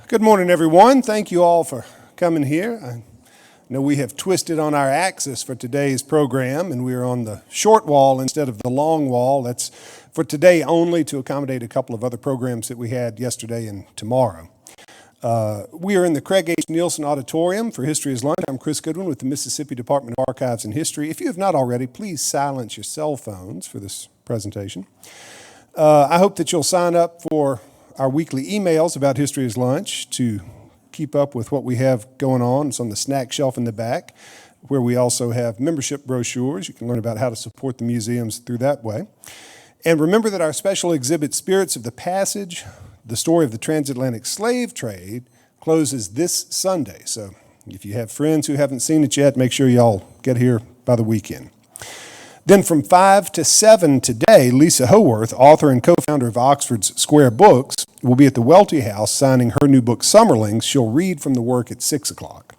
Good morning, everyone. Thank you all for coming here. I know we have twisted on our axis for today's program, and we're on the short wall instead of the long wall. That's for today only to accommodate a couple of other programs that we had yesterday and tomorrow. We are in the Craig H. Nielsen Auditorium for History is Lunch. I'm Chris Goodwin with the Mississippi Department of Archives and History. If you have not already, please silence your cell phones for this presentation. I hope that you'll sign up for our weekly emails about History is Lunch to keep up with what we have going on. It's on the snack shelf in the back, where we also have membership brochures. You can learn about how to support the museums through that way. And remember that our special exhibit, Spirits of the Passage, the story of the transatlantic slave trade, closes this Sunday. So if you have friends who haven't seen it yet, make sure y'all get here by the weekend. Then from 5 to 7 today, Lisa Howarth, author and co-founder of Oxford's Square Books, will be at the Welty House signing her new book, Summerlings. She'll read from the work at 6 o'clock.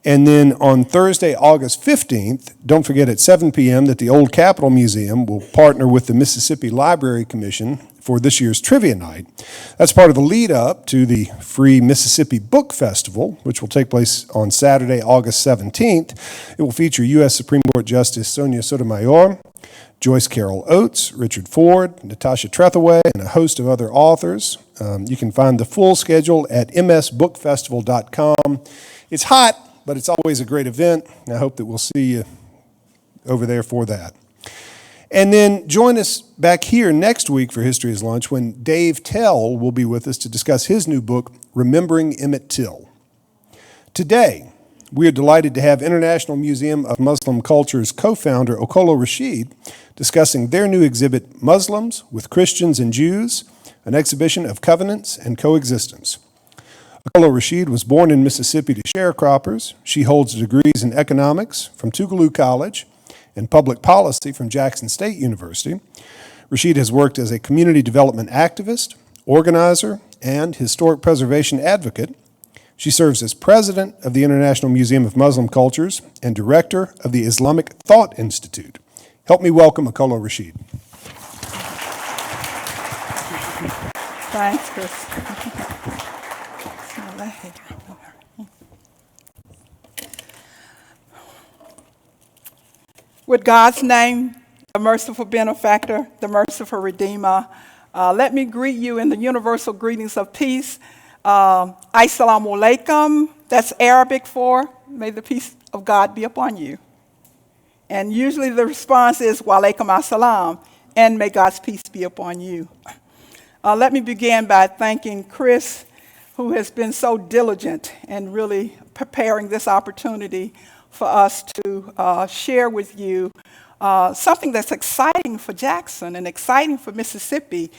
And then on Thursday, August 15th, don't forget at 7 p.m. that the Old Capitol Museum will partner with the Mississippi Library Commission for this year's Trivia Night. That's part of the lead up to the free Mississippi Book Festival, which will take place on Saturday, August 17th. It will feature U.S. Supreme Court Justice Sonia Sotomayor, Joyce Carol Oates, Richard Ford, Natasha Trethewey, and a host of other authors. You can find the full schedule at msbookfestival.com. It's hot, but it's always a great event. I hope that we'll see you over there for that. And then join us back here next week for History is Lunch when Dave Tell will be with us to discuss his new book, Remembering Emmett Till. Today, we are delighted to have International Museum of Muslim Culture's co-founder, Okolo Rashid, discussing their new exhibit, Muslims with Christians and Jews, an exhibition of covenants and coexistence. Okolo Rashid was born in Mississippi to sharecroppers. She holds degrees in economics from Tougaloo College and public policy from Jackson State University. Rashid has worked as a community development activist, organizer, and historic preservation advocate. She serves as president of the International Museum of Muslim Cultures and director of the Islamic Thought Institute. Help me welcome Okolo Rashid. Thanks, Chris. With God's name, the merciful benefactor, the merciful redeemer, let me greet you in the universal greetings of peace. Assalamu alaikum, that's Arabic for, may the peace of God be upon you. And usually the response is, wa alaikum assalam, and may God's peace be upon you. Let me begin by thanking Chris, who has been so diligent in really preparing this opportunity for us to share with you something that's exciting for Jackson and exciting for Mississippi,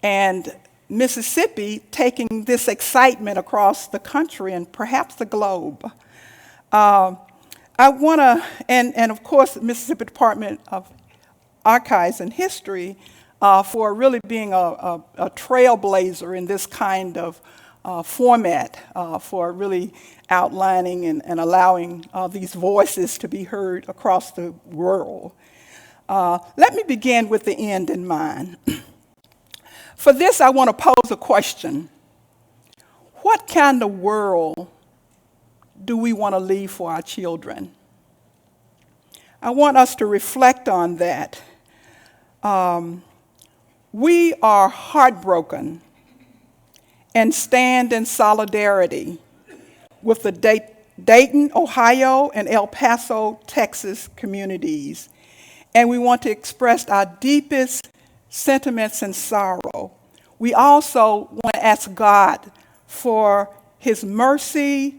and Mississippi taking this excitement across the country and perhaps the globe. I want to, and of course, the Mississippi Department of Archives and History for really being a trailblazer in this kind of format for really outlining and allowing these voices to be heard across the world. Let me begin with the end in mind. For this, I want to pose a question. What kind of world do we want to leave for our children? I want us to reflect on that. We are heartbroken and stand in solidarity with the Dayton, Ohio, and El Paso, Texas communities. And we want to express our deepest sentiments and sorrow. We also want to ask God for his mercy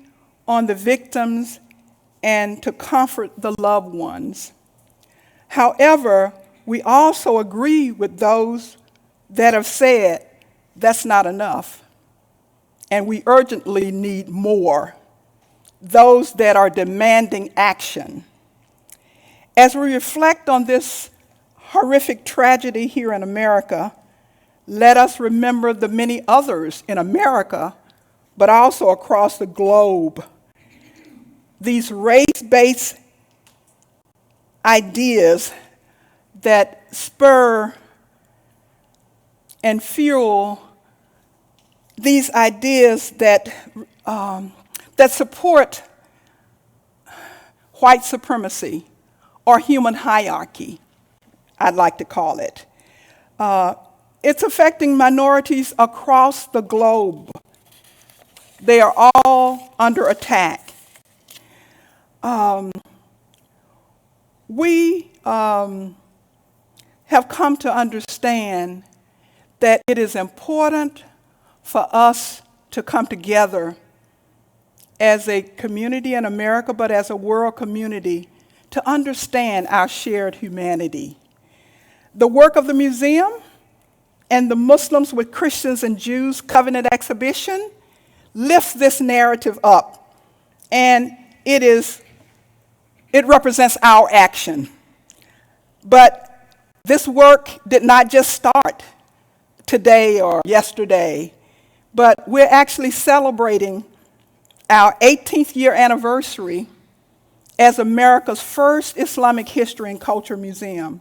on the victims and to comfort the loved ones. However, we also agree with those that have said that's not enough, and we urgently need more, those that are demanding action. As we reflect on this horrific tragedy here in America, let us remember the many others in America, but also across the globe. These race-based ideas that spur and fuel these ideas that, that support white supremacy or human hierarchy, I'd like to call it. It's affecting minorities across the globe. They are all under attack. We have come to understand that it is important for us to come together as a community in America, but as a world community, to understand our shared humanity. The work of the museum and the Muslims with Christians and Jews Covenant exhibition lifts this narrative up, and it represents our action. But this work did not just start today or yesterday, but we're actually celebrating our 18th year anniversary as America's first Islamic history and culture museum.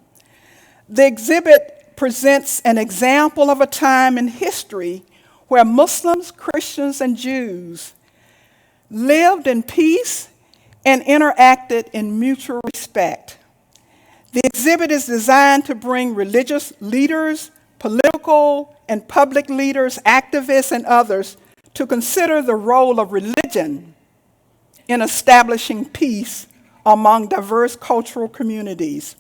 The exhibit presents an example of a time in history where Muslims, Christians, and Jews lived in peace and interacted in mutual respect. The exhibit is designed to bring religious leaders, political and public leaders, activists, and others to consider the role of religion in establishing peace among diverse cultural communities.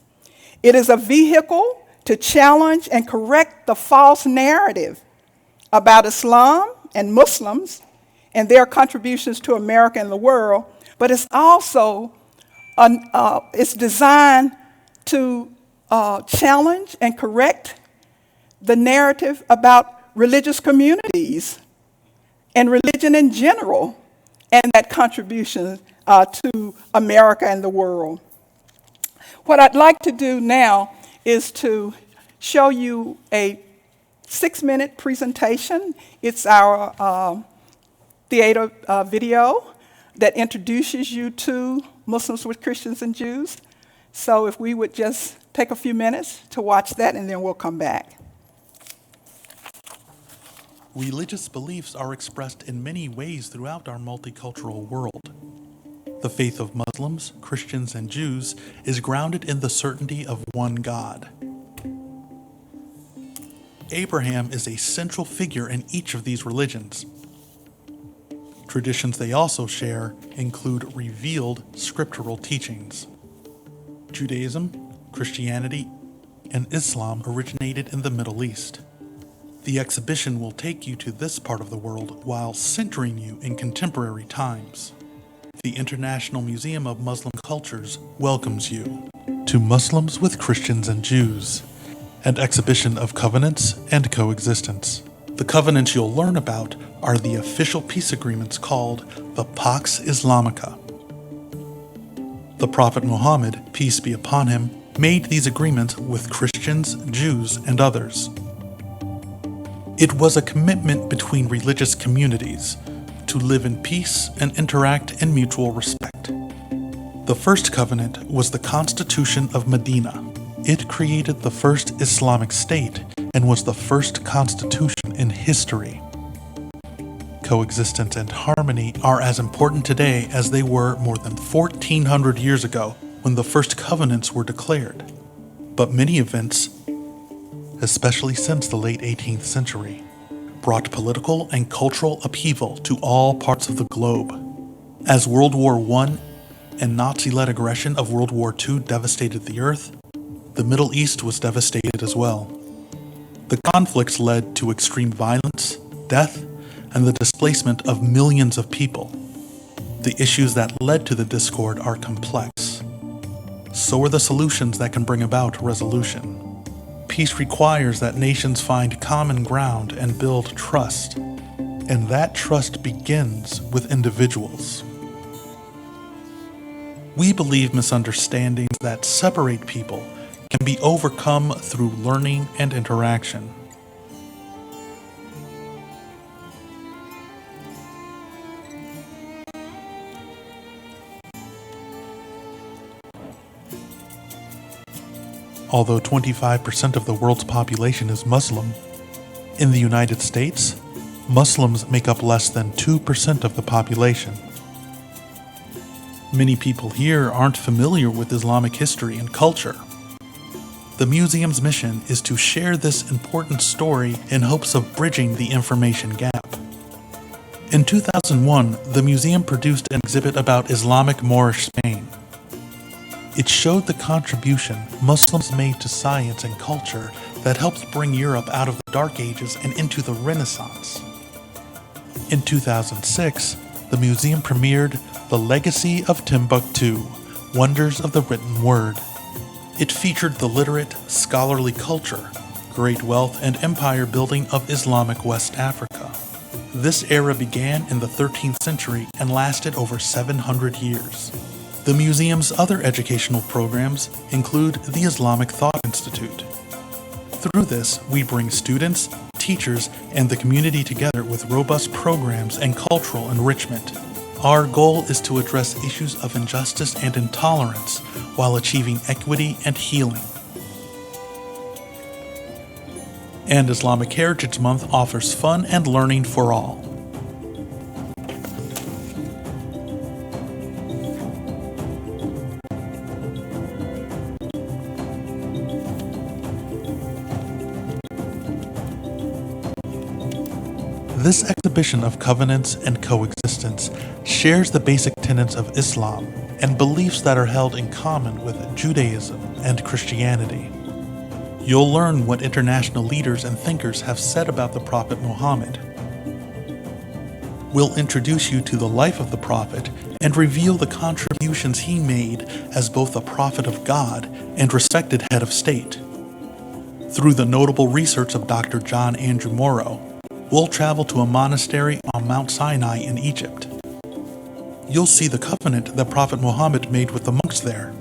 It is a vehicle to challenge and correct the false narrative about Islam and Muslims and their contributions to America and the world, but it's also it's designed to challenge and correct the narrative about religious communities and religion in general, and that contribution to America and the world. What I'd like to do now is to show you a 6-minute presentation. It's our theater video that introduces you to Muslims with Christians and Jews. So if we would just take a few minutes to watch that, and then we'll come back. Religious beliefs are expressed in many ways throughout our multicultural world. The faith of Muslims, Christians, and Jews is grounded in the certainty of one God. Abraham is a central figure in each of these religions. Traditions they also share include revealed scriptural teachings. Judaism, Christianity, and Islam originated in the Middle East. The exhibition will take you to this part of the world while centering you in contemporary times. The International Museum of Muslim Cultures welcomes you to Muslims with Christians and Jews, an exhibition of covenants and coexistence. The covenants you'll learn about are the official peace agreements called the Pax Islamica. The Prophet Muhammad, peace be upon him, made these agreements with Christians, Jews, and others. It was a commitment between religious communities to live in peace and interact in mutual respect. The first covenant was the Constitution of Medina. It created the first Islamic state and was the first constitution in history. Coexistence and harmony are as important today as they were more than 1,400 years ago when the first covenants were declared. But many events, especially since the late 18th century, brought political and cultural upheaval to all parts of the globe. As World War I and Nazi-led aggression of World War II devastated the earth, the Middle East was devastated as well. The conflicts led to extreme violence, death, and the displacement of millions of people. The issues that led to the discord are complex. So are the solutions that can bring about resolution. Peace requires that nations find common ground and build trust, and that trust begins with individuals. We believe misunderstandings that separate people can be overcome through learning and interaction. Although 25% of the world's population is Muslim, in the United States, Muslims make up less than 2% of the population. Many people here aren't familiar with Islamic history and culture. The museum's mission is to share this important story in hopes of bridging the information gap. In 2001, the museum produced an exhibit about Islamic Moorish Spain. It showed the contribution Muslims made to science and culture that helped bring Europe out of the Dark Ages and into the Renaissance. In 2006, the museum premiered The Legacy of Timbuktu, Wonders of the Written Word. It featured the literate, scholarly culture, great wealth, and empire building of Islamic West Africa. This era began in the 13th century and lasted over 700 years. The museum's other educational programs include the Islamic Thought Institute. Through this, we bring students, teachers, and the community together with robust programs and cultural enrichment. Our goal is to address issues of injustice and intolerance while achieving equity and healing. And Islamic Heritage Month offers fun and learning for all. This exhibition of covenants and coexistence shares the basic tenets of Islam and beliefs that are held in common with Judaism and Christianity. You'll learn what international leaders and thinkers have said about the Prophet Muhammad. We'll introduce you to the life of the Prophet and reveal the contributions he made as both a prophet of God and respected head of state. Through the notable research of Dr. John Andrew Morrow, we'll travel to a monastery on Mount Sinai in Egypt. You'll see the covenant that Prophet Muhammad made with the monks there.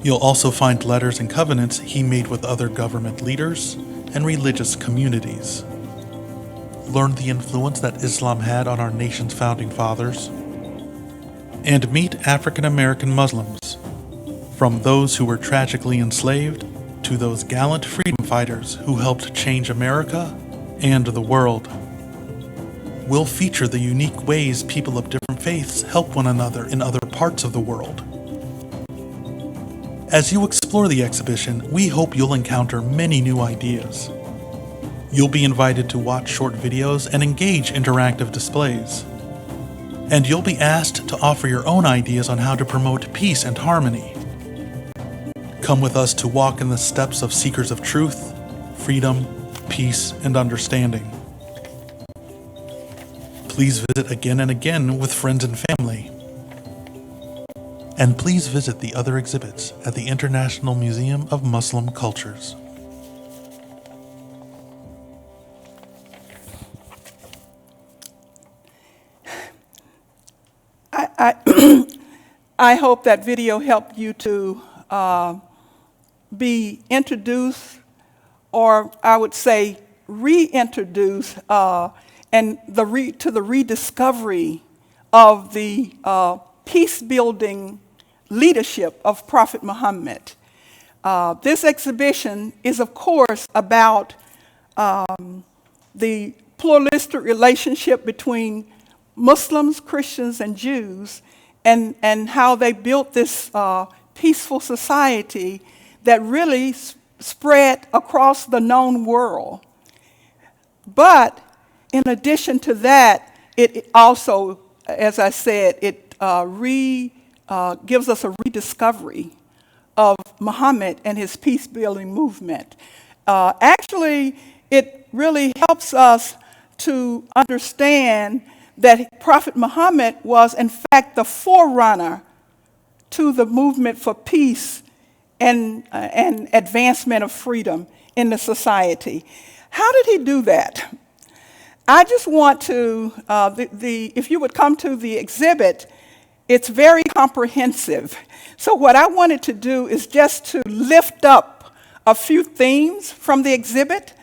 You'll also find letters and covenants he made with other government leaders and religious communities. Learn the influence that Islam had on our nation's founding fathers. And meet African American Muslims, from those who were tragically enslaved to those gallant freedom fighters who helped change America and the world. We'll feature the unique ways people of different faiths help one another in other parts of the world. As you explore the exhibition, we hope you'll encounter many new ideas. You'll be invited to watch short videos and engage interactive displays. And you'll be asked to offer your own ideas on how to promote peace and harmony. Come with us to walk in the steps of seekers of truth, freedom, peace, and understanding. Please visit again and again with friends and family. And please visit the other exhibits at the International Museum of Muslim Cultures. I hope that video helped you to be introduced, or I would say reintroduced, and to the rediscovery of the peace-building leadership of Prophet Muhammad. This exhibition is, of course, about the pluralistic relationship between Muslims, Christians, and Jews, and how they built this peaceful society that really spread across the known world. But in addition to that, it also, as I said, it gives us a rediscovery of Muhammad and his peace-building movement. Actually, it really helps us to understand that Prophet Muhammad was, in fact, the forerunner to the movement for peace and advancement of freedom in the society. How did he do that? I just want to, if you would come to the exhibit, it's very comprehensive. So what I wanted to do is just to lift up a few themes from the exhibit.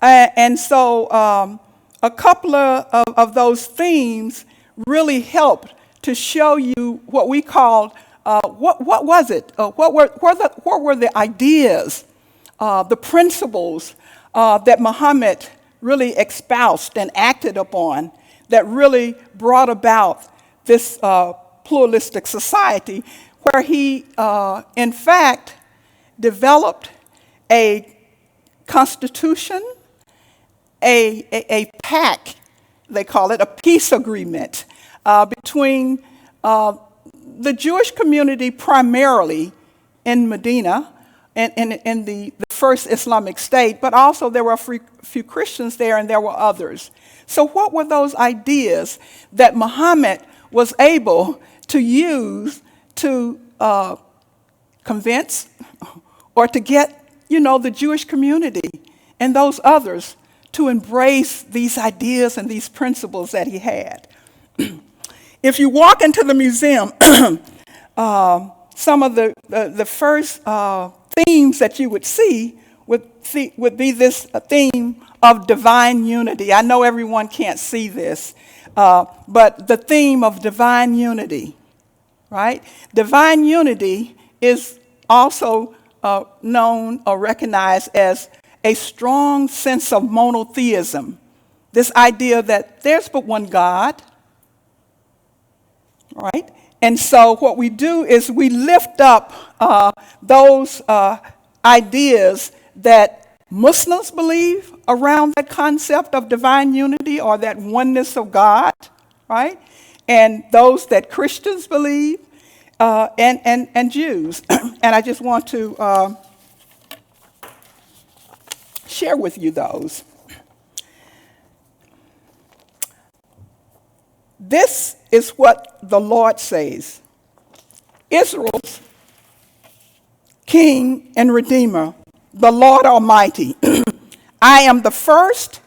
And so a couple of those themes really helped to show you what we called, what was it? What were the ideas, the principles that Muhammad really espoused and acted upon that really brought about this pluralistic society, where he, in fact, developed a constitution, a pact, they call it, a peace agreement between the Jewish community primarily in Medina and in the first Islamic state, but also there were a few Christians there and there were others. So what were those ideas that Muhammad was able to use to convince or to get, the Jewish community and those others to embrace these ideas and these principles that he had? If you walk into the museum, some of the first themes that you would see would be this theme of divine unity. I know everyone can't see this, but the theme of divine unity, right? Divine unity is also known or recognized as a strong sense of monotheism. This idea that there's but one God, right? And so what we do is we lift up those ideas that Muslims believe around that concept of divine unity or that oneness of God, right? And those that Christians believe and Jews. And I just want to share with you those. This is what the Lord says. Israel's King and Redeemer, the Lord Almighty. I am the first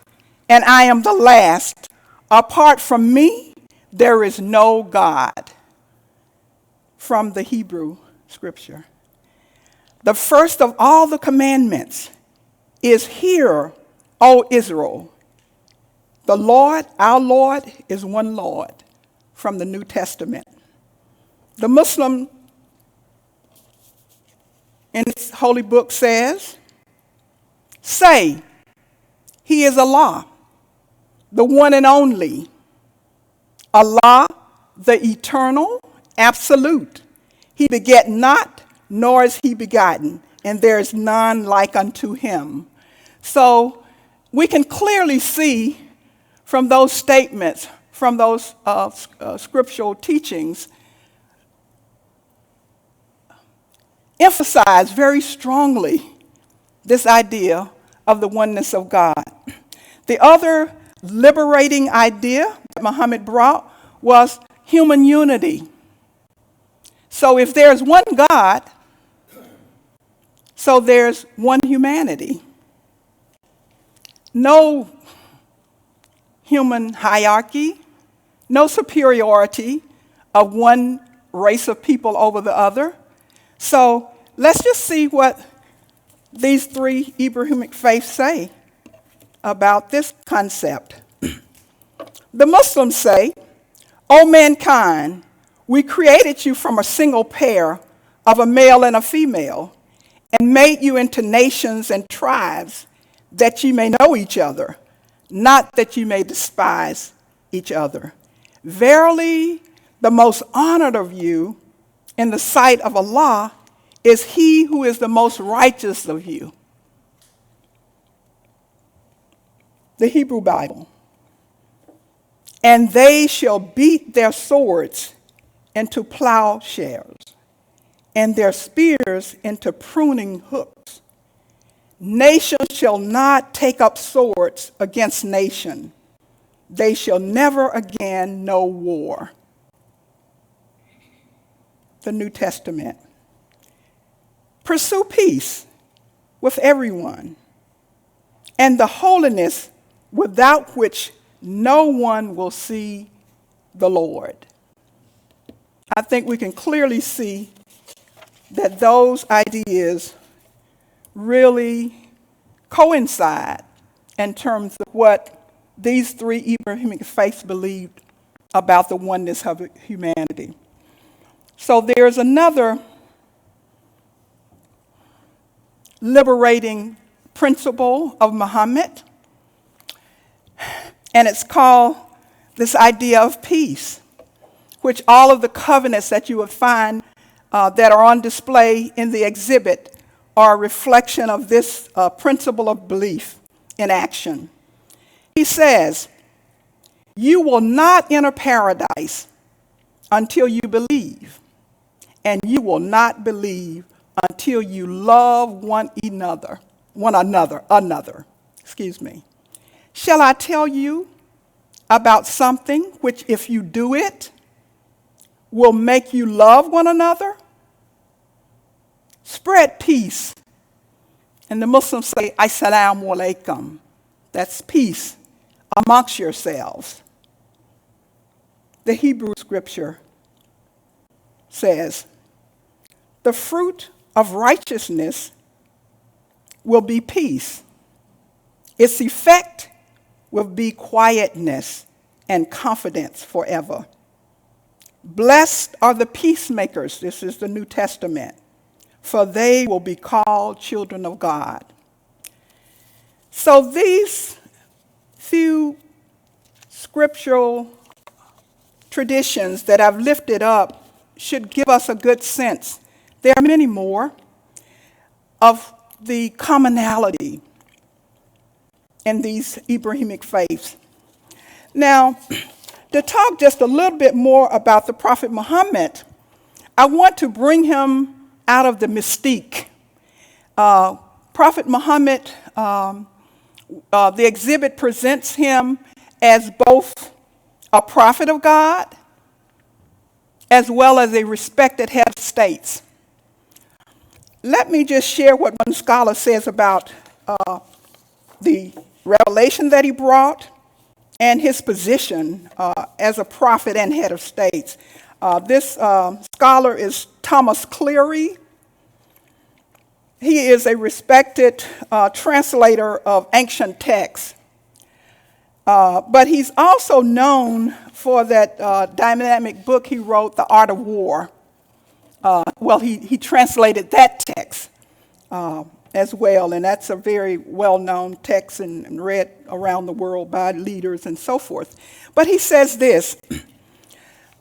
and I am the last. Apart from me, there is no God. From the Hebrew scripture. The first of all the commandments is, hear, O Israel. The Lord, our Lord, is one Lord, from the New Testament. The Muslim in its holy book says, say, he is Allah, the one and only, Allah, the eternal, absolute. He beget not, nor is he begotten, and there is none like unto him. So we can clearly see from those statements, from those scriptural teachings, emphasize very strongly this idea of the oneness of God. The other liberating idea that Muhammad brought was human unity. So if there's one God, so there's one humanity. No human hierarchy, no superiority of one race of people over the other. So let's just see what these three Abrahamic faiths say about this concept. The Muslims say, O mankind, we created you from a single pair of a male and a female, and made you into nations and tribes, that ye may know each other, not that ye may despise each other. Verily, the most honored of you in the sight of Allah is he who is the most righteous of you. The Hebrew Bible. And they shall beat their swords into plowshares, and their spears into pruning hooks. Nation shall not take up swords against nation. They shall never again know war. The New Testament. Pursue peace with everyone, and the holiness without which no one will see the Lord. I think we can clearly see that those ideas really coincide in terms of what these three Abrahamic faiths believed about the oneness of humanity. So there's another liberating principle of Muhammad, And it's called this idea of peace, which all of the covenants that you would find that are on display in the exhibit are a reflection of this principle of belief in action. He says, "You will not enter paradise until you believe, and you will not believe until you love one another. Shall I tell you about something which, if you do it, will make you love one another? Spread peace." And the Muslims say, "Assalamu alaikum." That's peace amongst yourselves. The Hebrew scripture says, "The fruit of righteousness will be peace. Its effect will be quietness and confidence forever. Blessed are the peacemakers," this is the New Testament, "for they will be called children of God." So these few scriptural traditions that I've lifted up should give us a good sense. There are many more of the commonality in these Abrahamic faiths. Now, to talk just a little bit more about the Prophet Muhammad, I want to bring him out of the mystique. Prophet Muhammad, the exhibit presents him as both a prophet of God as well as a respected head of states. Let me just share what one scholar says about the revelation that he brought and his position as a prophet and head of states. This scholar is Thomas Cleary. He is a respected translator of ancient texts. But he's also known for that dynamic book he wrote, The Art of War. He translated that text as well, and that's a very well-known text and read around the world by leaders and so forth. But he says this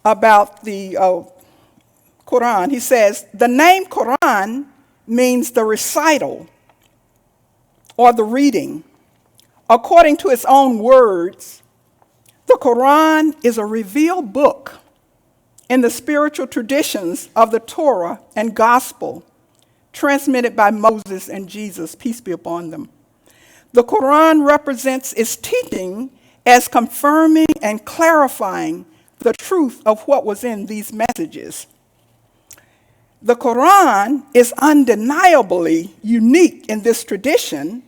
about the Quran. He says, "The name Quran means the recital or the reading. According to its own words, the Quran is a revealed book in the spiritual traditions of the Torah and Gospel transmitted by Moses and Jesus, peace be upon them. The Quran represents its teaching as confirming and clarifying the truth of what was in these messages. The Quran is undeniably unique in this tradition,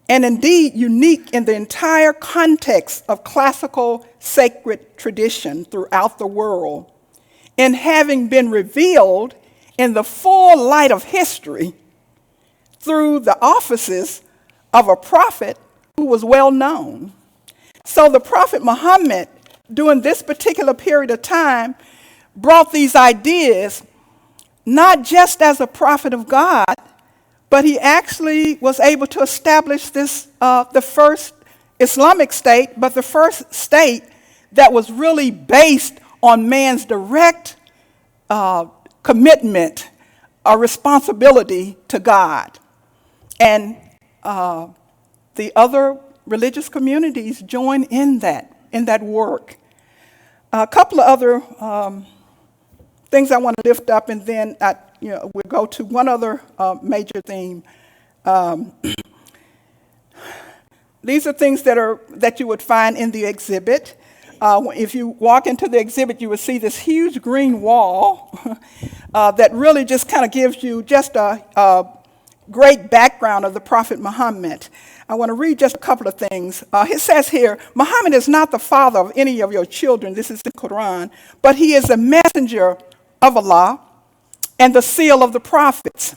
and indeed unique in the entire context of classical sacred tradition throughout the world, in having been revealed in the full light of history through the offices of a prophet who was well known." So the Prophet Muhammad, during this particular period of time, brought these ideas not just as a prophet of God, but he actually was able to establish this, the first Islamic state, but the first state that was really based on man's direct commitment or responsibility to God. And the other religious communities join in that work. A couple of other things I want to lift up, and then we'll go to one other major theme. These are things that you would find in the exhibit. If you walk into the exhibit, you will see this huge green wall that really just kind of gives you just a great background of the Prophet Muhammad. I want to read just a couple of things. It says here, "Muhammad is not the father of any of your children," this is the Quran, "but he is a messenger of Allah and the seal of the prophets."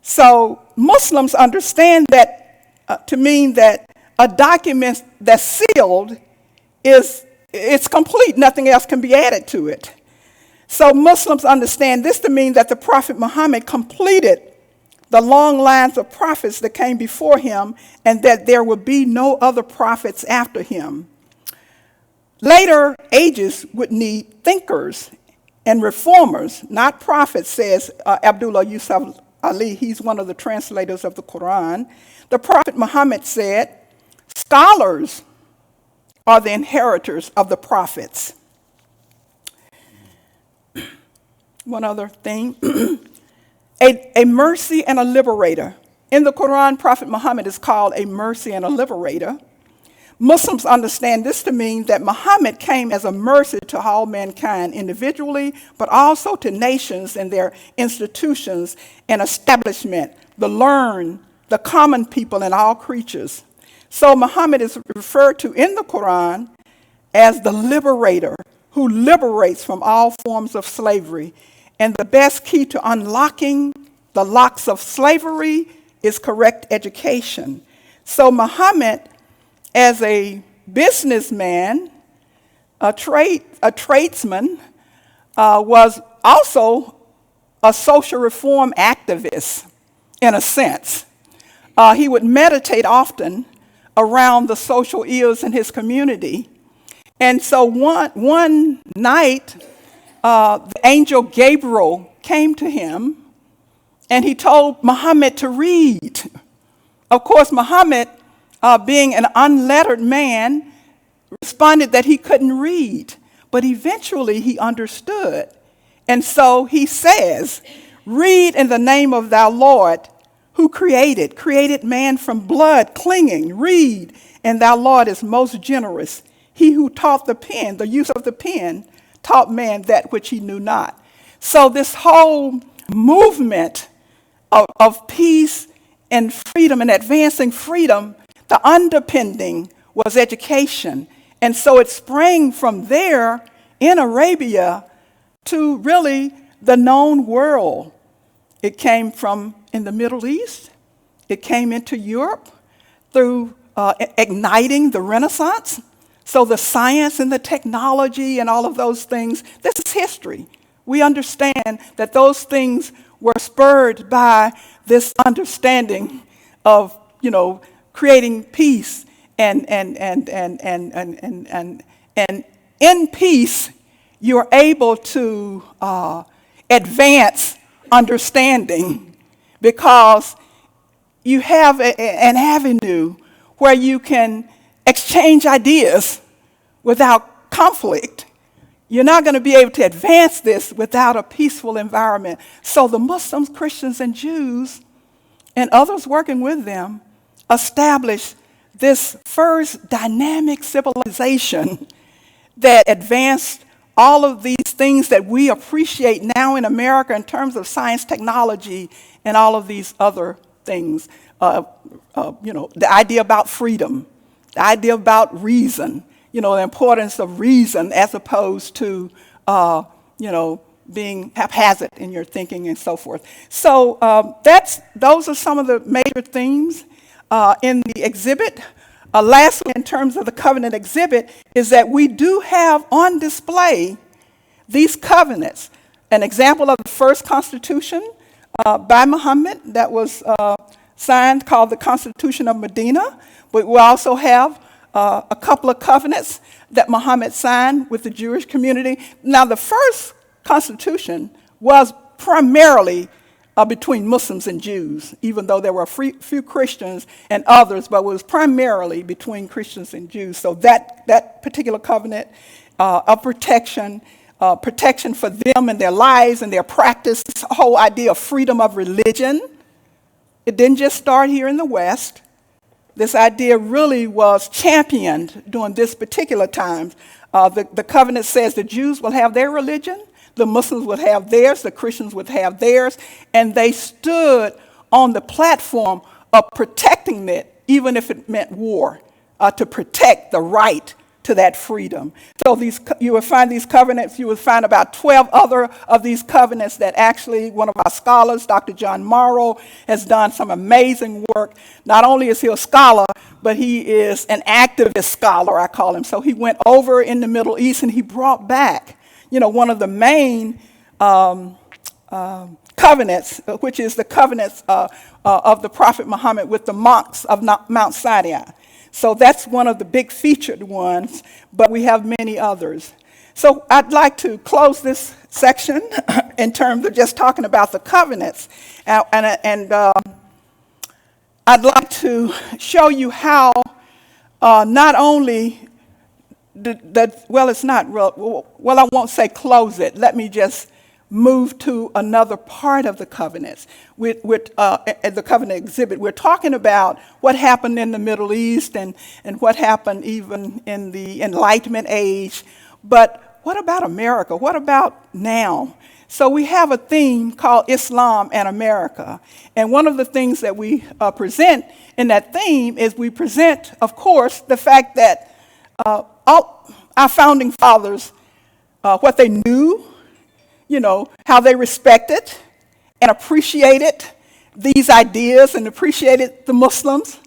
So Muslims understand that to mean that a document that's sealed it's complete, nothing else can be added to it. So Muslims understand this to mean that the Prophet Muhammad completed the long lines of prophets that came before him, and that there would be no other prophets after him. Later ages would need thinkers and reformers, not prophets, says Abdullah Yusuf Ali. He's one of the translators of the Quran. The Prophet Muhammad said, scholars are the inheritors of the prophets. One other thing, a mercy and a liberator. In the Quran, Prophet Muhammad is called a mercy and a liberator. Muslims understand this to mean that Muhammad came as a mercy to all mankind individually, but also to nations and their institutions and establishment, the learned, the common people, and all creatures. So Muhammad is referred to in the Quran as the liberator who liberates from all forms of slavery. And the best key to unlocking the locks of slavery is correct education. So Muhammad, as a businessman, a tradesman, was also a social reform activist, in a sense. He would meditate often around the social ills in his community. And so one night, the angel Gabriel came to him, and he told Muhammad to read. Of course, Muhammad, being an unlettered man, responded that he couldn't read, but eventually he understood. And so he says, read in the name of thy Lord, who created man from blood clinging. Read, and thy Lord is most generous. He who taught the pen, the use of the pen, taught man that which he knew not. So this whole movement of peace and freedom and advancing freedom, the underpinning was education. And so it sprang from there in Arabia to really the known world. It came from in the Middle East. It came into Europe through igniting the Renaissance. So the science and the technology and all of those things, this is history. We understand that those things were spurred by this understanding of, creating peace and in peace, you're able to advance understanding because you have an avenue where you can exchange ideas without conflict. You're not going to be able to advance this without a peaceful environment. So the Muslims, Christians, and Jews, and others working with them, established this first dynamic civilization that advanced all of these things that we appreciate now in America in terms of science, technology, and all of these other things. The idea about freedom, the idea about reason, the importance of reason as opposed to, being haphazard in your thinking and so forth. So those are some of the major themes in the exhibit. Lastly, in terms of the covenant exhibit, is that we do have on display these covenants. An example of the first constitution by Muhammad that was signed called the Constitution of Medina, but we also have a couple of covenants that Muhammad signed with the Jewish community. Now, the first constitution was primarily between Muslims and Jews, even though there were a few Christians and others, but it was primarily between Christians and Jews. So that particular covenant of protection for them and their lives and their practice, this whole idea of freedom of religion, it didn't just start here in the West. This idea really was championed during this particular time. The covenant says the Jews will have their religion, the Muslims would have theirs, the Christians would have theirs, and they stood on the platform of protecting it, even if it meant war, to protect the right to that freedom. So you will find these covenants, you will find about 12 other of these covenants that actually one of our scholars, Dr. John Morrow, has done some amazing work. Not only is he a scholar, but he is an activist scholar, I call him. So he went over in the Middle East and he brought back, one of the main covenants, which is the covenants of the Prophet Muhammad with the monks of Mount Sinai. So that's one of the big featured ones, but we have many others. So I'd like to close this section in terms of just talking about the covenants. And I'd like to show you how not only I won't say close it. Let me just move to another part of the covenants. With the covenant exhibit, we're talking about what happened in the Middle East and what happened even in the Enlightenment age. But what about America? What about now? So we have a theme called Islam and America. And one of the things that we present in that theme is we present, of course, the fact that all our founding fathers, what they knew, how they respected and appreciated these ideas and appreciated the Muslims,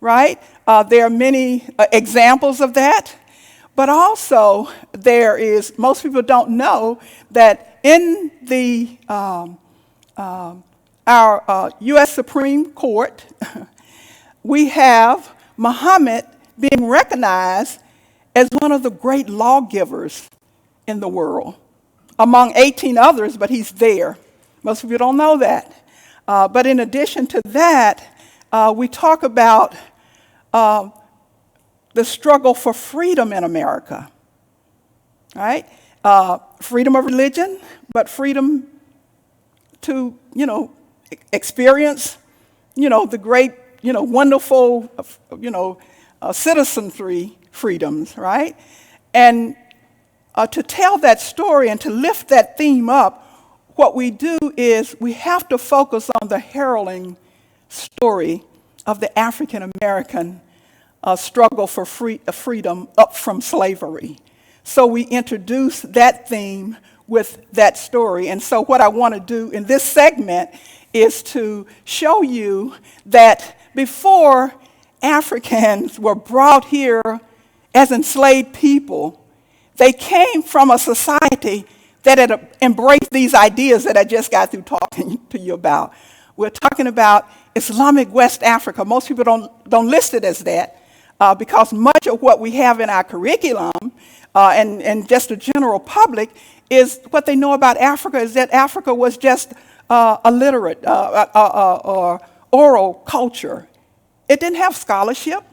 right? There are many examples of that. But also most people don't know that in our U.S. Supreme Court, we have Muhammad being recognized as one of the great lawgivers in the world, among 18 others, but he's there. Most people don't know that. But in addition to that, we talk about the struggle for freedom in America, right? Freedom of religion, but freedom to, experience, the great, wonderful, citizenry freedoms, right? And to tell that story and to lift that theme up, what we do is we have to focus on the heralding story of the African American struggle for freedom up from slavery. So we introduce that theme with that story. And so what I want to do in this segment is to show you that before Africans were brought here as enslaved people, they came from a society that had embraced these ideas that I just got through talking to you about. We're talking about Islamic West Africa. Most people don't list it as that because much of what we have in our curriculum and just the general public is what they know about Africa is that Africa was just a literate or oral culture. It didn't have scholarship.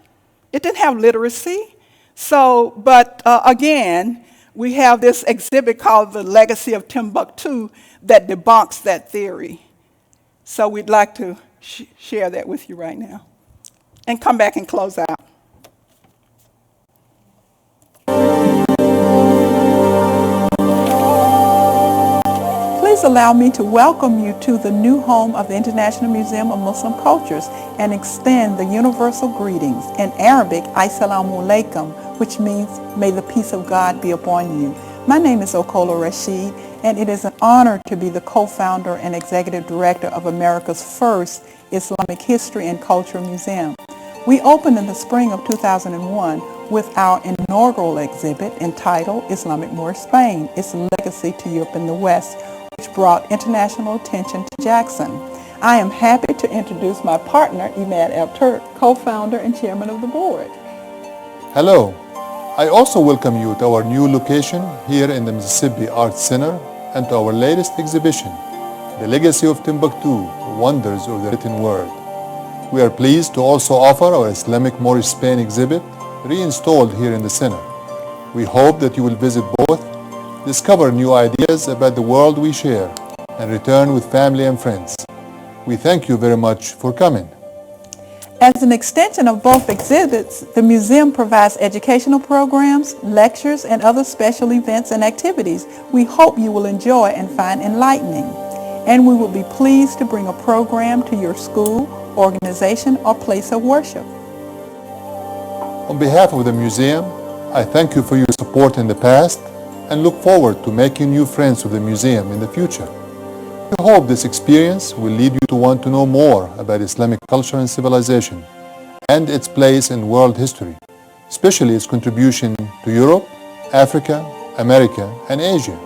It didn't have literacy. So, but again, we have this exhibit called The Legacy of Timbuktu that debunks that theory. So we'd like to share that with you right now and come back and close out. Please allow me to welcome you to the new home of the International Museum of Muslim Cultures and extend the universal greetings in Arabic, Assalamu alaikum, which means may the peace of God be upon you. My name is Okolo Rashid, and it is an honor to be the co-founder and executive director of America's first Islamic History and Culture Museum. We opened in the spring of 2001 with our inaugural exhibit entitled Islamic Moorish Spain, Its Legacy to Europe and the West, which brought international attention to Jackson. I am happy to introduce my partner, Imad El-Turk, co-founder and chairman of the board. Hello. I also welcome you to our new location here in the Mississippi Arts Center and to our latest exhibition, The Legacy of Timbuktu, Wonders of the Written Word. We are pleased to also offer our Islamic Moorish Spain exhibit, reinstalled here in the center. We hope that you will visit both, discover new ideas about the world we share, and return with family and friends. We thank you very much for coming. As an extension of both exhibits, the museum provides educational programs, lectures, and other special events and activities we hope you will enjoy and find enlightening. And we will be pleased to bring a program to your school, organization, or place of worship. On behalf of the museum, I thank you for your support in the past and look forward to making new friends with the museum in the future. We hope this experience will lead you to want to know more about Islamic culture and civilization and its place in world history, especially its contribution to Europe, Africa, America, and Asia.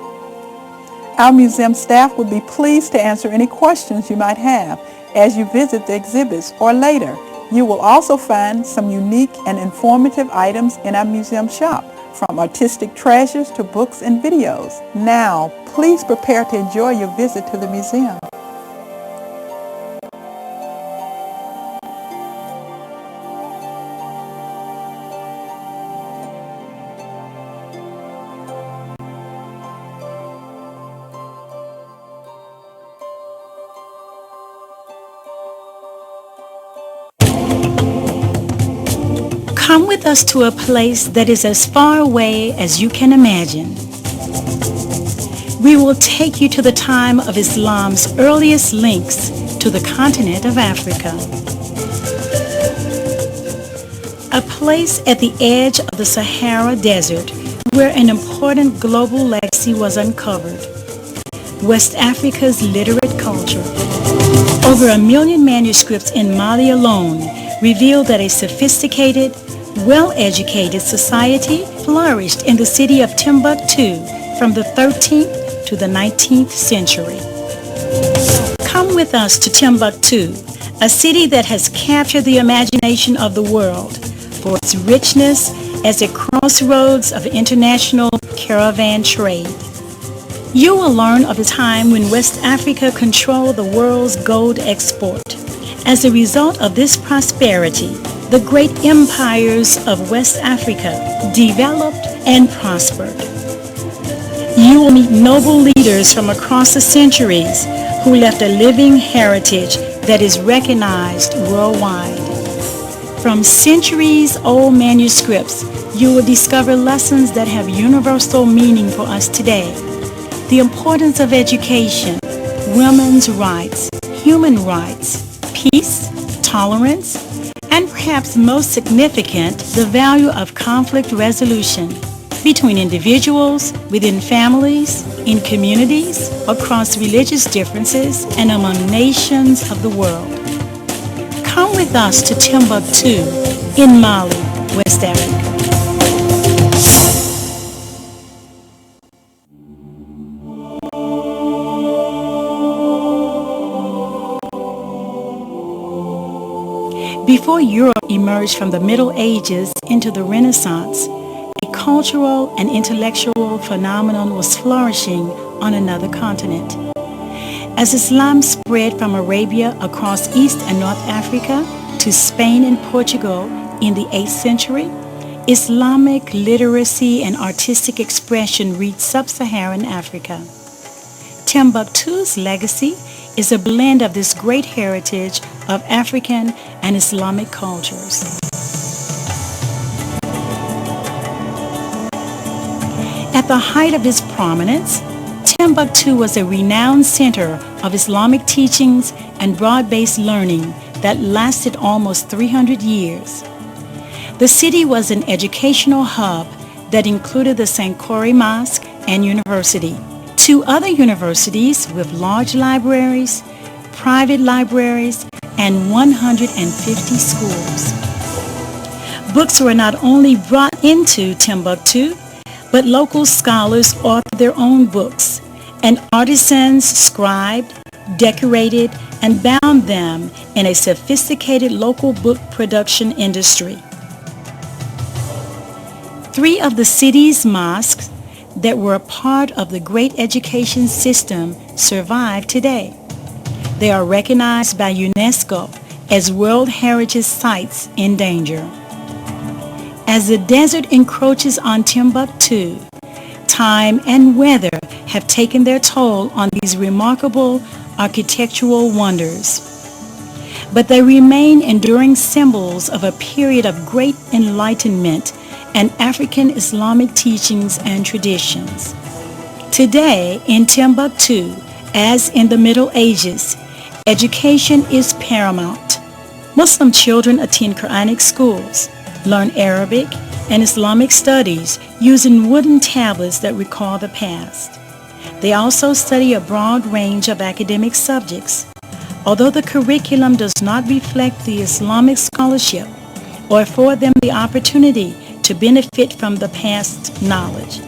Our museum staff would be pleased to answer any questions you might have as you visit the exhibits or later. You will also find some unique and informative items in our museum shop, from artistic treasures to books and videos. Now, please prepare to enjoy your visit to the museum. Come with us to a place that is as far away as you can imagine. We will take you to the time of Islam's earliest links to the continent of Africa. A place at the edge of the Sahara Desert where an important global legacy was uncovered. West Africa's literate culture. Over 1 million manuscripts in Mali alone reveal that a sophisticated, well-educated society flourished in the city of Timbuktu from the 13th to the 19th century. Come with us to Timbuktu, a city that has captured the imagination of the world for its richness as a crossroads of international caravan trade. You will learn of a time when West Africa controlled the world's gold export. As a result of this prosperity, the great empires of West Africa developed and prospered. You will meet noble leaders from across the centuries who left a living heritage that is recognized worldwide. From centuries-old manuscripts, you will discover lessons that have universal meaning for us today. The importance of education, women's rights, human rights, peace, tolerance, and perhaps most significant, the value of conflict resolution between individuals, within families, in communities, across religious differences, and among nations of the world. Come with us to Timbuktu in Mali, West Africa. Before Europe emerged from the Middle Ages into the Renaissance, a cultural and intellectual phenomenon was flourishing on another continent. As Islam spread from Arabia across East and North Africa to Spain and Portugal in the 8th century, Islamic literacy and artistic expression reached sub-Saharan Africa. Timbuktu's legacy is a blend of this great heritage of African and Islamic cultures. At the height of its prominence, Timbuktu was a renowned center of Islamic teachings and broad-based learning that lasted almost 300 years. The city was an educational hub that included the Sankore Mosque and University, 2 other universities with large libraries, private libraries, and 150 schools. Books were not only brought into Timbuktu, but local scholars authored their own books, and artisans scribed, decorated, and bound them in a sophisticated local book production industry. 3 of the city's mosques that were a part of the great education system survive today. They are recognized by UNESCO as World Heritage Sites in danger. As the desert encroaches on Timbuktu, time and weather have taken their toll on these remarkable architectural wonders. But they remain enduring symbols of a period of great enlightenment and African Islamic teachings and traditions. Today in Timbuktu, as in the Middle Ages, education is paramount. Muslim children attend Quranic schools, learn Arabic and Islamic studies using wooden tablets that recall the past. They also study a broad range of academic subjects. Although the curriculum does not reflect the Islamic scholarship or afford them the opportunity to benefit from the past knowledge.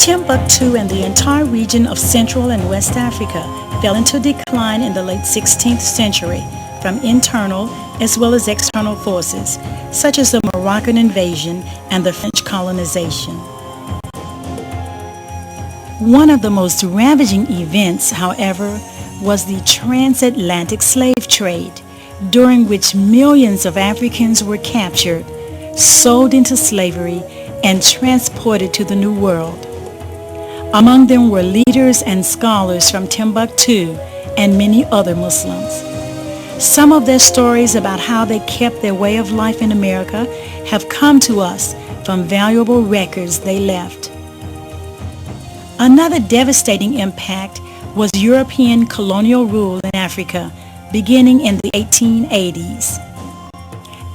Timbuktu and the entire region of Central and West Africa fell into decline in the late 16th century from internal as well as external forces, such as the Moroccan invasion and the French colonization. One of the most ravaging events, however, was the transatlantic slave trade, during which millions of Africans were captured, sold into slavery, and transported to the New World. Among them were leaders and scholars from Timbuktu and many other Muslims. Some of their stories about how they kept their way of life in America have come to us from valuable records they left. Another devastating impact was European colonial rule in Africa, beginning in the 1880s.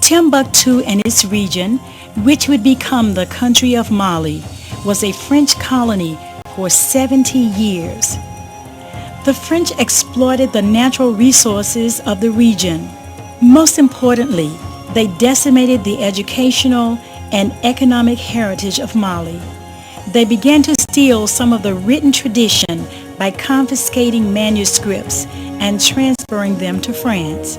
Timbuktu and its region, which would become the country of Mali, was a French colony for 70 years. The French exploited the natural resources of the region. Most importantly, they decimated the educational and economic heritage of Mali. They began to steal some of the written tradition by confiscating manuscripts and transferring them to France.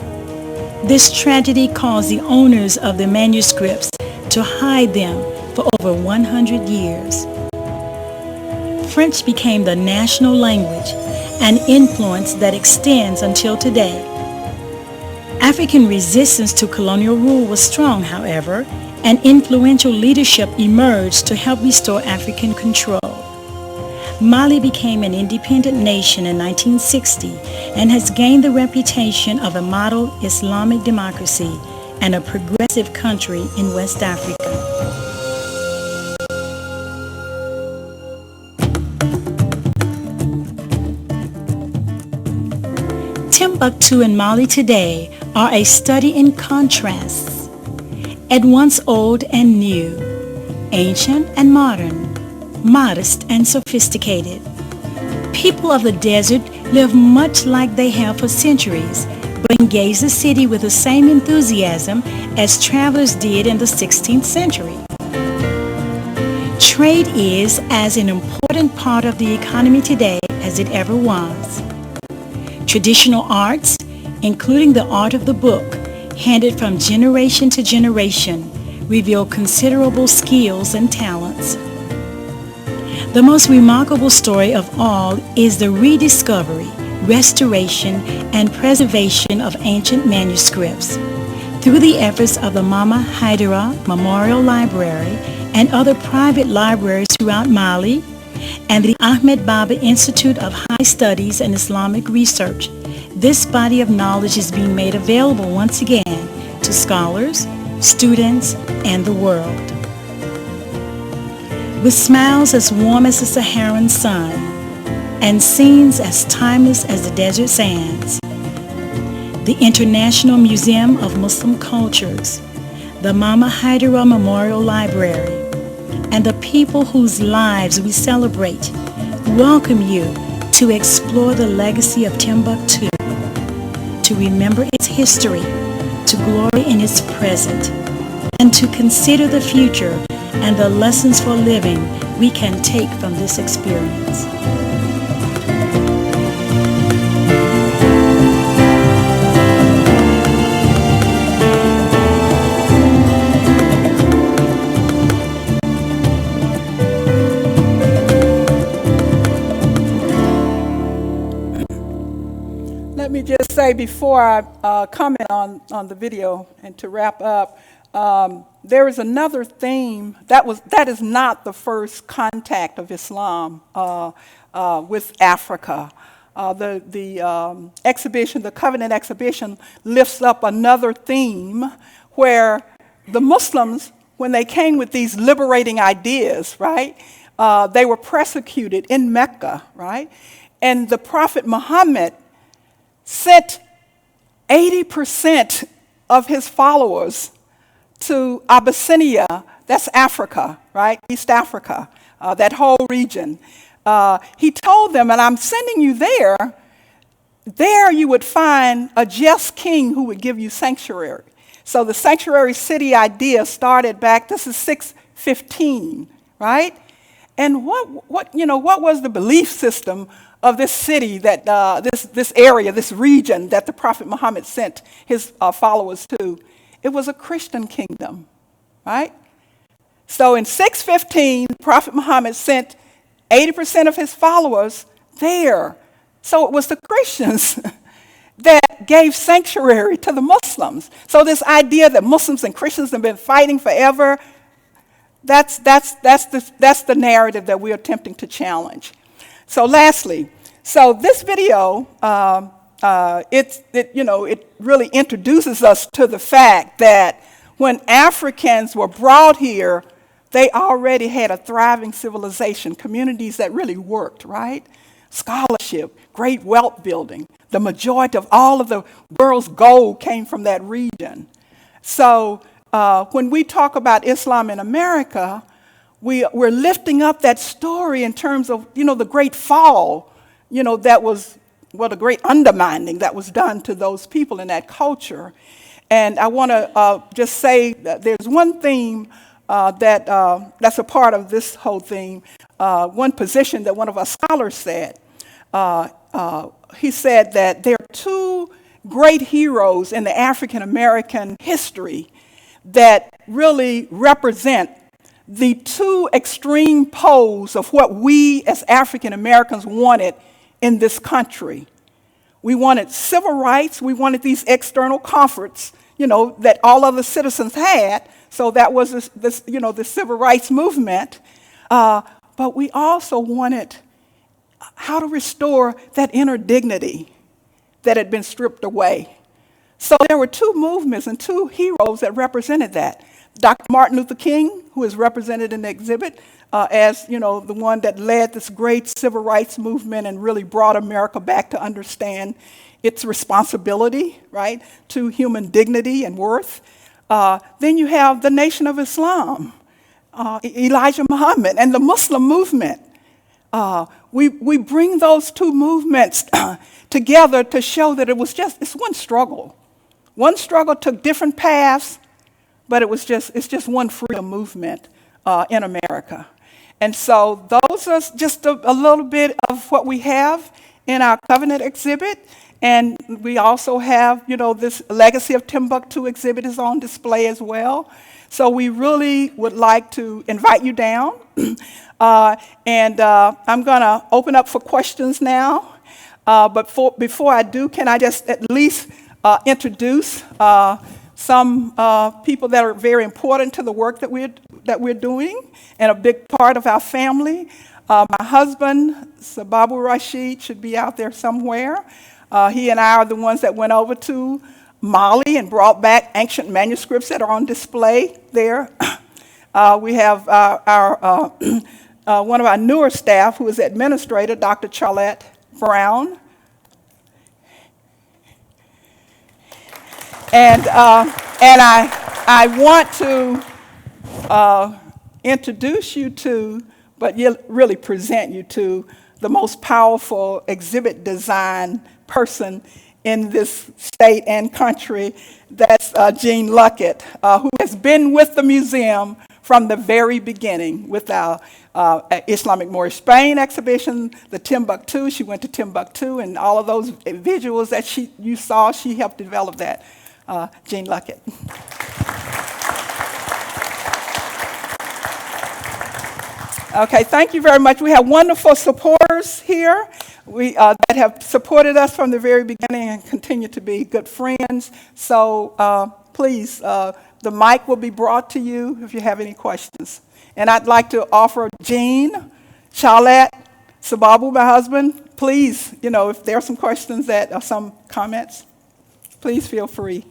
This tragedy caused the owners of the manuscripts to hide them for over 100 years. French became the national language, an influence that extends until today. African resistance to colonial rule was strong, however, and influential leadership emerged to help restore African control. Mali became an independent nation in 1960 and has gained the reputation of a model Islamic democracy and a progressive country in West Africa. Timbuktu and Mali today are a study in contrasts, at once old and new, ancient and modern, modest and sophisticated. People of the desert live much like they have for centuries, but engage the city with the same enthusiasm as travelers did in the 16th century. Trade is as an important part of the economy today as it ever was. Traditional arts, including the art of the book, handed from generation to generation, reveal considerable skills and talents. The most remarkable story of all is the rediscovery, restoration, and preservation of ancient manuscripts. Through the efforts of the Mama Haidara Memorial Library and other private libraries throughout Mali, and the Ahmed Baba Institute of High Studies and Islamic Research, this body of knowledge is being made available once again to scholars, students, and the world. With smiles as warm as the Saharan sun and scenes as timeless as the desert sands, the International Museum of Muslim Cultures, the Mama Haidara Memorial Library, and the people whose lives we celebrate welcome you to explore the legacy of Timbuktu, to remember its history, to glory in its present, and to consider the future and the lessons for living we can take from this experience. Let me just say before I comment on the video and to wrap up, there is another theme that is not the first contact of Islam with Africa. The exhibition, the Covenant exhibition, lifts up another theme where the Muslims, when they came with these liberating ideas, right, they were persecuted in Mecca, right, and the Prophet Muhammad sent 80% of his followers to Abyssinia, that's Africa, right? East Africa, that whole region. He told them, and I'm sending you there. There you would find a just king who would give you sanctuary. So the sanctuary city idea started back, this is 615, right? And what was the belief system of this city, that this area, this region that the Prophet Muhammad sent his followers to? It was a Christian kingdom, right? So in 615, Prophet Muhammad sent 80% of his followers there. So it was the Christians that gave sanctuary to the Muslims. So this idea that Muslims and Christians have been fighting forever, that's the narrative that we're attempting to challenge. So lastly, so this video, it really introduces us to the fact that when Africans were brought here, they already had a thriving civilization, communities that really worked, right? Scholarship, great wealth building. The majority of all of the world's gold came from that region. So when we talk about Islam in America, we're lifting up that story in terms of, the great fall, that was, the great undermining that was done to those people in that culture. And I want to just say that there's one theme that's a part of this whole theme, one position that one of our scholars said. He said that there are two great heroes in the African American history that really represent the two extreme poles of what we as African Americans wanted in this country. We wanted civil rights. We wanted these external comforts, that all other citizens had. So that was the civil rights movement. But we also wanted how to restore that inner dignity that had bbeen stripped away. So there were two movements and two heroes that represented that. Dr. Martin Luther King, who is represented in the exhibit as, the one that led this great civil rights movement and really brought America back to understand its responsibility, right, to human dignity and worth. Then you have the Nation of Islam, Elijah Muhammad, and the Muslim movement. We bring those two movements together to show that it's one struggle. One struggle took different paths, but it's just one freedom movement in America. And so those are just a little bit of what we have in our Covenant exhibit. And we also have, this Legacy of Timbuktu exhibit is on display as well. So we really would like to invite you down. And I'm going to open up for questions now. But before I do, can I just at least introduce some people that are very important to the work that we're doing and a big part of our family. My husband, Okolo Rashid, should be out there somewhere. He and I are the ones that went over to Mali and brought back ancient manuscripts that are on display there. We have one of our newer staff, who is administrator, Dr. Charlotte Brown. And I want to introduce you to, but really present you to, the most powerful exhibit design person in this state and country. That's Jean Luckett, who has been with the museum from the very beginning with our Islamic Moorish Spain exhibition, the Timbuktu. She went to Timbuktu, and all of those visuals that you saw, she helped develop that. Jean Luckett. Okay, thank you very much. We have wonderful supporters here that have supported us from the very beginning and continue to be good friends. So please, the mic will be brought to you if you have any questions. And I'd like to offer Jean, Charlotte, Sababu, my husband, please, if there are some questions or some comments, please feel free.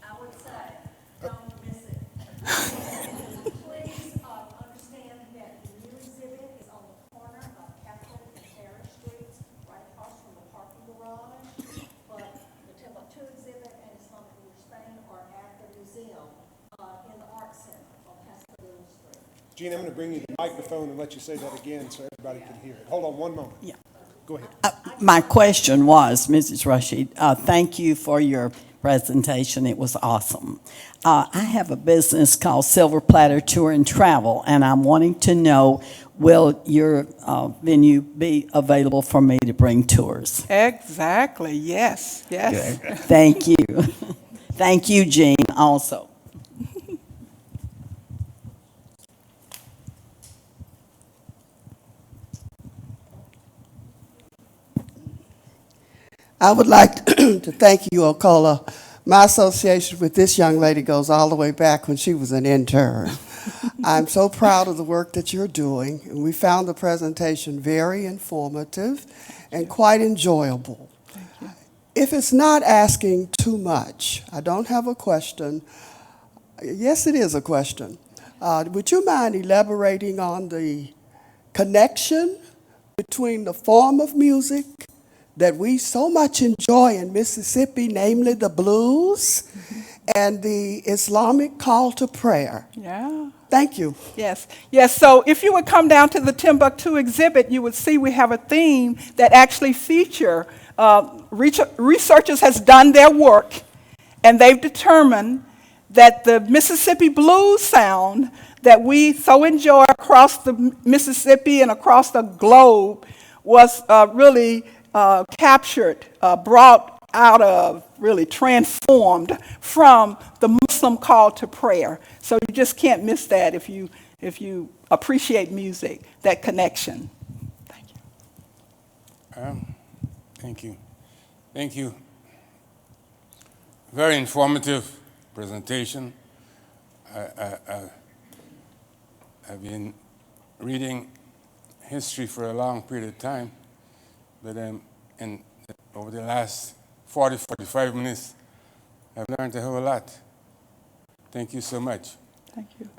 I would say, don't miss it. Please understand that the new exhibit is on the corner of Catholic and Parish Streets, right across from the parking garage. But the Timbuktu exhibit and Islamic Moorish Spain are at the museum in the Art Center on Pasadena Street. Gene, I'm going to bring you the microphone and let you say that again so everybody can hear it. Hold on one moment. Yeah. Go ahead. My question was, Mrs. Rashid, thank you for your presentation. It was awesome. I have a business called Silver Platter Tour and Travel, and I'm wanting to know, will your venue be available for me to bring tours? Exactly, yes, yes. Thank you. Thank you, Jean, also. I would like to thank you, Okolo. My association with this young lady goes all the way back when she was an intern. I'm so proud of the work that you're doing, and we found the presentation very informative and quite enjoyable. If it's not asking too much, I don't have a question. Yes, it is a question. Would you mind elaborating on the connection between the form of music that we so much enjoy in Mississippi, namely the blues, and the Islamic call to prayer? Yeah. Thank you. Yes, yes. So if you would come down to the Timbuktu exhibit, you would see we have a theme that actually feature, researchers has done their work, and they've determined that the Mississippi blues sound that we so enjoy across the Mississippi and across the globe was really captured, brought out of, really transformed from the Muslim call to prayer. So you just can't miss that if you appreciate music, that connection. Thank you. Thank you. Thank you. Very informative presentation. I've been reading history for a long period of time, but over the last 45 minutes, I've learned a whole lot. Thank you so much. Thank you.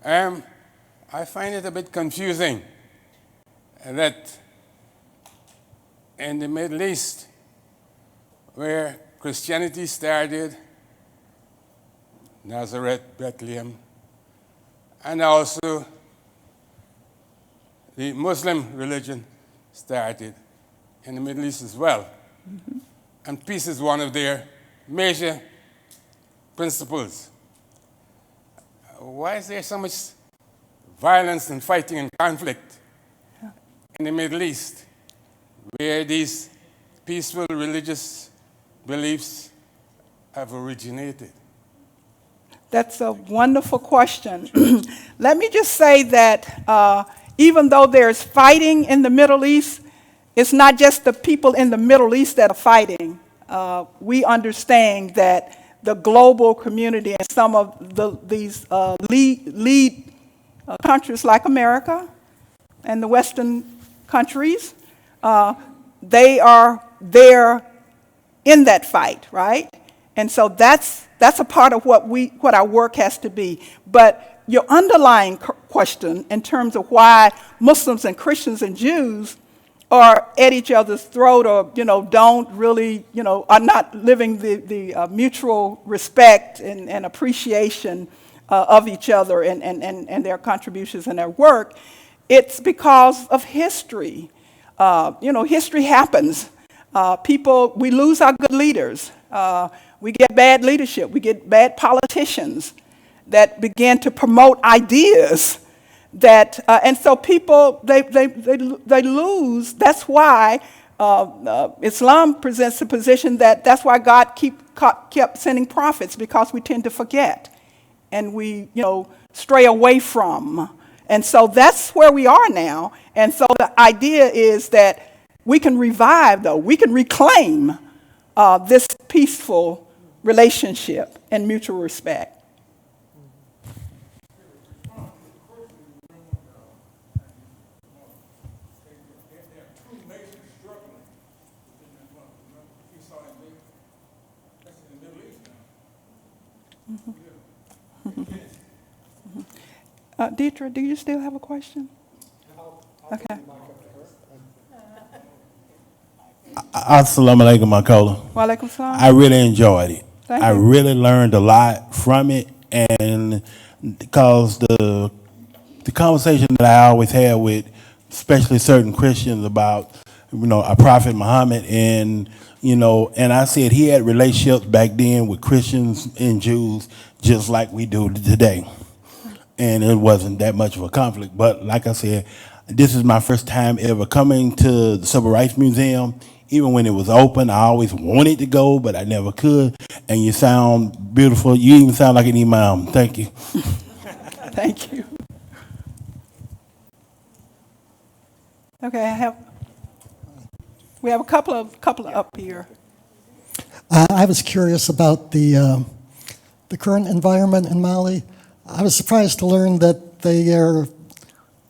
I find it a bit confusing that in the Middle East, where Christianity started, Nazareth, Bethlehem, and also the Muslim religion started in the Middle East as well. Mm-hmm. And peace is one of their major principles. Why is there so much violence and fighting and conflict in the Middle East, where these peaceful religious beliefs have originated? That's a wonderful question. Let me just say that even though there's fighting in the Middle East, it's not just the people in the Middle East that are fighting. We understand that the global community and some of these lead countries like America and the Western countries, they are there in that fight, right? And so that's a part of what our work has to be. But your underlying question in terms of why Muslims and Christians and Jews are at each other's throat, or don't really, are not living the mutual respect and appreciation of each other and their contributions and their work, it's because of history. History happens. We lose our good leaders. We get bad leadership. We get bad politicians that begin to promote ideas that, and so people, they lose. That's why Islam presents the position that's why God kept sending prophets, because we tend to forget and we, stray away from. And so that's where we are now. And so the idea is that we can revive, though, we can reclaim this peaceful relationship and mutual respect. Deidre, do you still have a question? Okay. Assalamu alaikum, Okolo. Wa alaikum salam. I really enjoyed it. Thank I you. really learned a lot from it, and because the conversation that I always had with, especially certain Christians, about a prophet Muhammad, and and I said he had relationships back then with Christians and Jews just like we do today, and it wasn't that much of a conflict. But like I said, this is my first time ever coming to the Civil Rights Museum. Even when it was open, I always wanted to go, but I never could. And you sound beautiful. You even sound like an imam. Thank you. Thank you. Okay, we have a couple of up here. I was curious about the current environment in Mali. I was surprised to learn that they are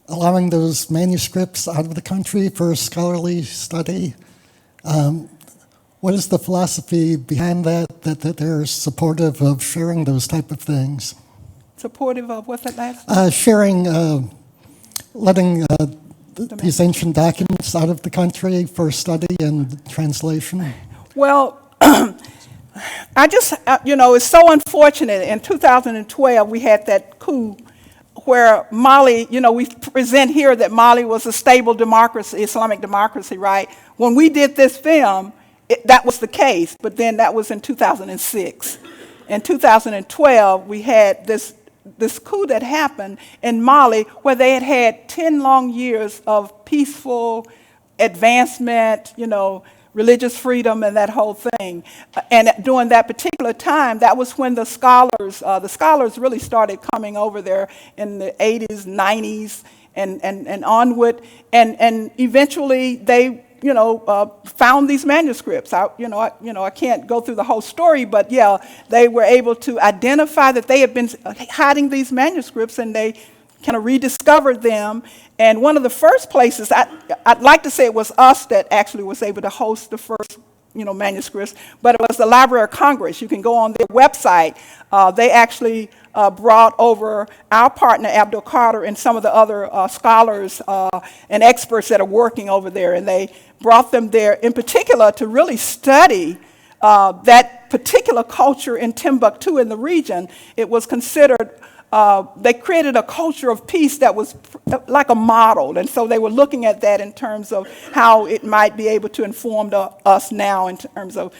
allowing those manuscripts out of the country for scholarly study. What is the philosophy behind that they're supportive of sharing those type of things? Supportive of what's that last? Sharing, letting these ancient documents out of the country for study and translation. Well, I just, it's so unfortunate. In 2012, we had that coup where Mali, we present here that Mali was a stable democracy, Islamic democracy, right? When we did this film, that was the case, but then that was in 2006. In 2012, we had this coup that happened in Mali where they had 10 long years of peaceful advancement, religious freedom and that whole thing. And during that particular time, that was when the scholars really started coming over there in the 80s, 90s, and onward. And eventually they, found these manuscripts. I can't go through the whole story, but yeah, they were able to identify that they had been hiding these manuscripts, and they kind of rediscovered them. And one of the first places, I'd like to say it was us that actually was able to host the first, manuscripts, but it was the Library of Congress. You can go on their website. They actually brought over our partner, Abdul Carter, and some of the other scholars and experts that are working over there, and they brought them there in particular to really study that particular culture in Timbuktu in the region. It was considered they created a culture of peace that was like a model. And so they were looking at that in terms of how it might be able to inform us now in terms of,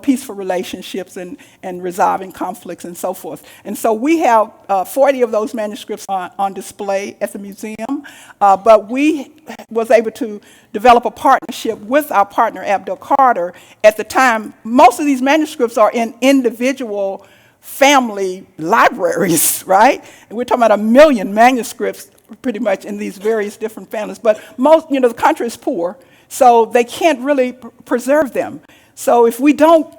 peaceful relationships and resolving conflicts and so forth. And so we have 40 of those manuscripts on display at the museum. But we was able to develop a partnership with our partner, Abdul Carter. At the time, most of these manuscripts are in individual family libraries, right? And we're talking about 1 million manuscripts pretty much in these various different families. But most, the country is poor, so they can't really preserve them. So if we don't,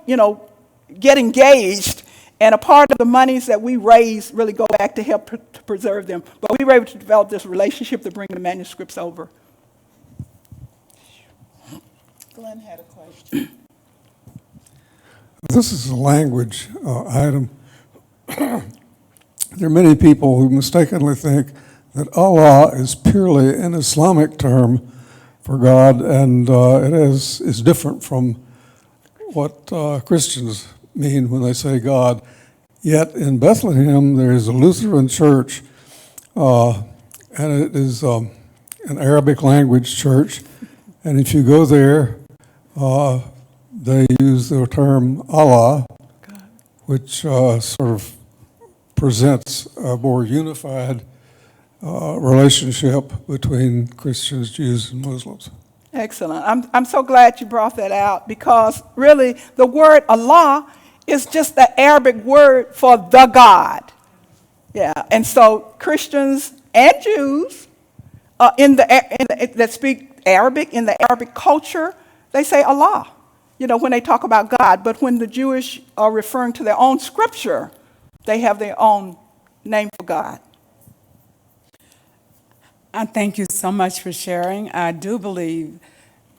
get engaged, and a part of the monies that we raise really go back to help to preserve them. But we were able to develop this relationship to bring the manuscripts over. Glenn had a question. This is a language item. There are many people who mistakenly think that Allah is purely an Islamic term for God, and it is different from what Christians mean when they say God. Yet in Bethlehem, there is a Lutheran church, and it is an Arabic language church. And if you go there, they use the term Allah, which sort of presents a more unified relationship between Christians, Jews, and Muslims. Excellent. I'm so glad you brought that out, because really the word Allah is just the Arabic word for the God. Yeah, and so Christians and Jews that speak Arabic, in the Arabic culture, they say Allah, when they talk about God. But when the Jewish are referring to their own scripture, they have their own name for God. I thank you so much for sharing. I do believe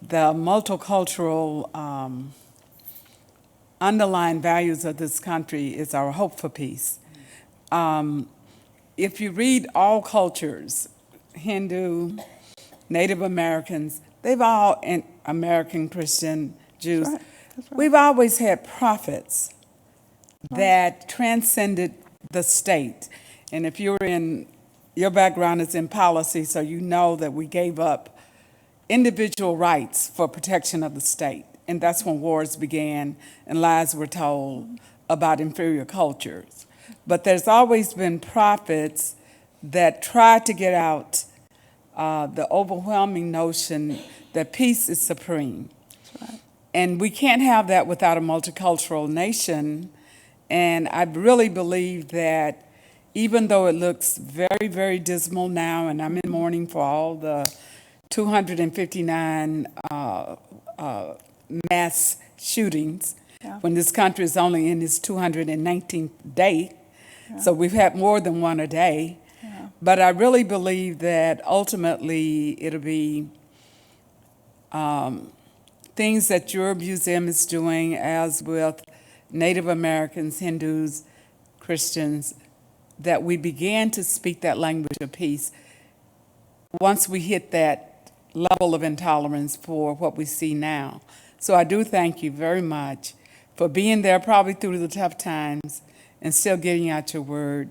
the multicultural underlying values of this country is our hope for peace. If you read all cultures, Hindu, Native Americans, they've all, and American Christian, Jews, That's right. We've always had prophets that transcended the state. And if you're in, your background is in policy, so you know that we gave up individual rights for protection of the state. And that's when wars began and lies were told about inferior cultures. But there's always been prophets that tried to get out the overwhelming notion that peace is supreme. Right. And we can't have that without a multicultural nation. And I really believe that even though it looks very, very dismal now, and I'm in mourning for all the 259 mass shootings, Yeah. when this country is only in its 219th day. So we've had more than one a day. Yeah. But I really believe that ultimately it'll be things that your museum is doing, as with Native Americans, Hindus, Christians, that we began to speak that language of peace once we hit that level of intolerance for what we see now. So I do thank you very much for being there probably through the tough times and still getting out your word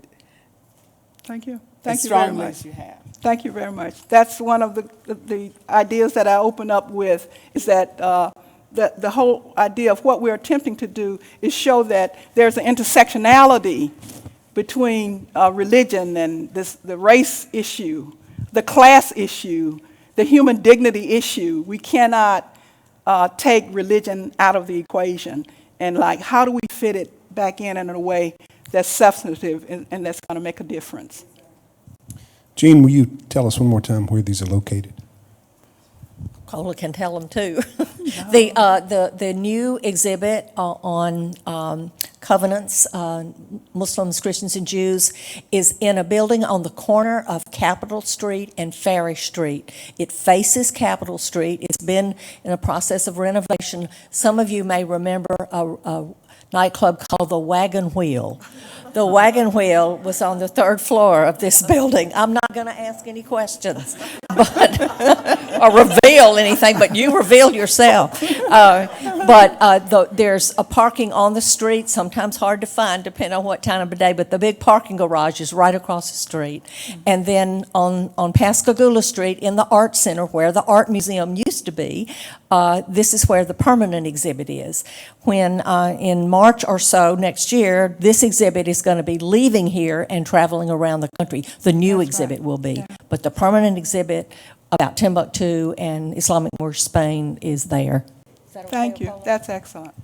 Thank you. as Thank you very strongly much. as you have. Thank you very much. That's one of the ideas that I open up with, is that the whole idea of what we're attempting to do is show that there's an intersectionality between religion and the race issue, the class issue, the human dignity issue. We cannot take religion out of the equation. And like, how do we fit it back in a way that's substantive and that's going to make a difference? Jean, will you tell us one more time where these are located? Cola can tell them too. The new exhibit on covenants, Muslims, Christians, and Jews, is in a building on the corner of Capitol Street and Ferry Street. It faces Capitol Street. It's been in a process of renovation. Some of you may remember a nightclub called the Wagon Wheel. The Wagon Wheel was on the third floor of this building. I'm not going to ask any questions or reveal anything, but you reveal yourself. There's a parking on the street, sometimes hard to find depending on what time of the day, but the big parking garage is right across the street. And then on Pascagoula Street in the Art Center, where the Art Museum used to be, this is where the permanent exhibit is. When in March or so next year, this exhibit is going to be leaving here and traveling around the country. The new exhibit will be. Yeah. But the permanent exhibit about Timbuktu and Islamic Moorish Spain is there. Thank you. That's excellent.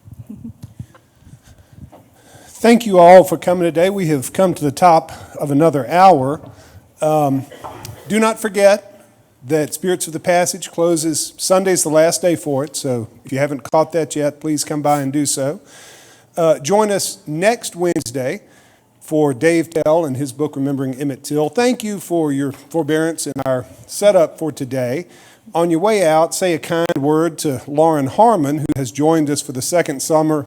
Thank you all for coming today. We have come to the top of another hour. Do not forget that Spirits of the Passage closes Sunday's the last day for it, so if you haven't caught that yet, please come by and do so. Join us next Wednesday for Dave Tell and his book, Remembering Emmett Till. Thank you for your forbearance in our setup for today. On your way out, say a kind word to Lauren Harmon, who has joined us for the second summer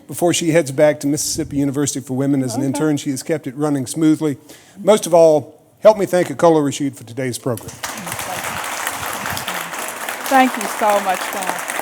before she heads back to Mississippi University for Women as an intern. She has kept it running smoothly. Most of all, help me thank Okolo Rashid for today's program. Thank you so much, Don.